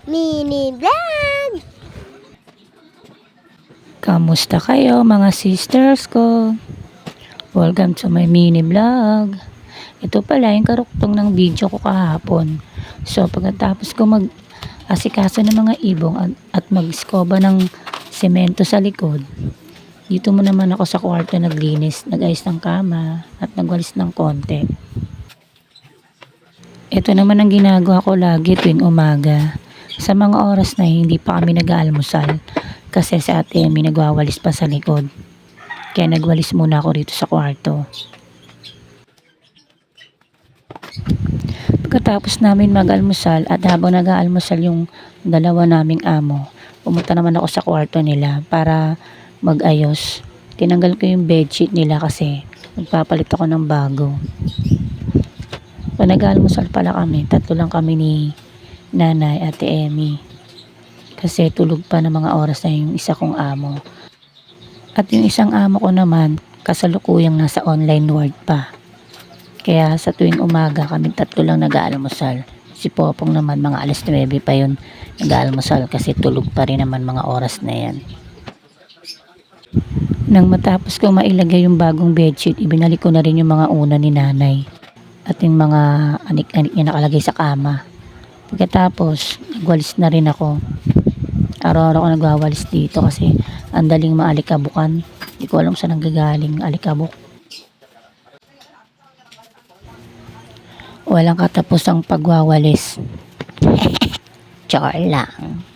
Mini vlog! Kamusta kayo mga sisters ko? Welcome to my mini vlog. Ito pala yung karuktong ng video ko kahapon. So pagkatapos ko mag-asikaso ng mga ibong at mag-skoba ng semento sa likod, dito mo naman ako sa kwarto naglinis, nag-ayos ng kama at nagwalis ng konti. Ito naman ang ginagawa ko lagi tuwing umaga. Sa mga oras na hindi pa kami nag-aalmusal kasi si ate may nagwawalis pa sa likod. Kaya nagwalis muna ako dito sa kwarto. Pagkatapos namin mag-almusal at habang nag-aalmusal yung dalawa naming amo, pumunta naman ako sa kwarto nila para mag-ayos. Tinanggal ko yung bedsheet nila kasi magpapalit ako ng bago. Pag nag-aalmusal pala kami, tatlo lang kami ni Nanay, Ate Emmy. Kasi tulog pa ng mga oras na yung isa kong amo. At yung isang amo ko naman, kasalukuyang nasa online work pa. Kaya sa tuwing umaga kami tatlo lang nag-aalmusal. Si Popong naman mga alas 9 pa yun nag-aalmusal kasi tulog pa rin naman mga oras na yan. Nang matapos ko mailagay yung bagong bedsheet, ibinalik ko na rin yung mga una ni Nanay. At yung mga anik-anik niya nakalagay sa kama. Pagkatapos, nagwalis na rin ako. Araw-araw ako nagwawalis dito kasi ang daling maalikabukan. Hindi ko alam saan nanggagaling alikabok. Walang katapusang pagwawalis. Char lang.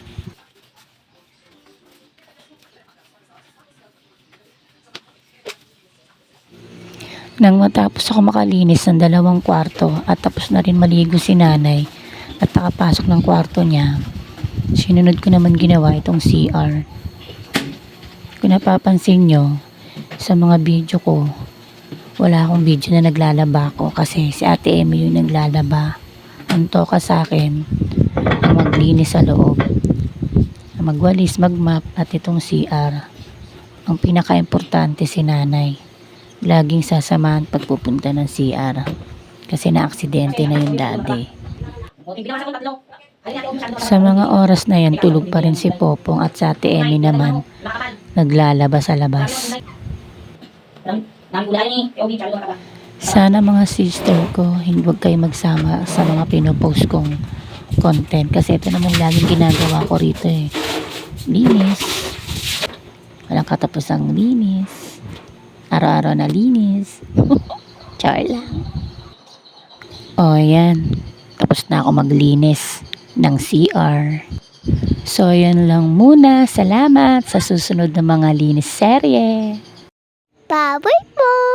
Nang matapos ako makalinis ng dalawang kwarto at tapos na rin maligo si Nanay at nakapasok ng kwarto niya, sinunod ko naman ginawa itong CR. Kung napapansin nyo, sa mga video ko, wala akong video na naglalaba ko kasi si Ate Emmy yung naglalaba. Ang toka sa akin, ang maglinis sa loob, ang magwalis, magmap at itong CR. Ang pinaka-importante si Nanay. Laging sasamahan pagpupunta ng CR kasi na-aksidente na yung dati. Sa mga oras na yan, tulog pa rin si Popong at sa Ate Emmy naman naglalaba sa labas. Sana mga sister ko, huwag kayo magsama sa mga pinopost kong content kasi ito naman laging ginagawa ko rito eh. Linis. Walang katapusang linis. Araw-araw na linis. Char lang. O yan. Tapos na ako maglinis ng CR. So yan lang muna. Salamat sa susunod na mga linis serye. Bye-bye po!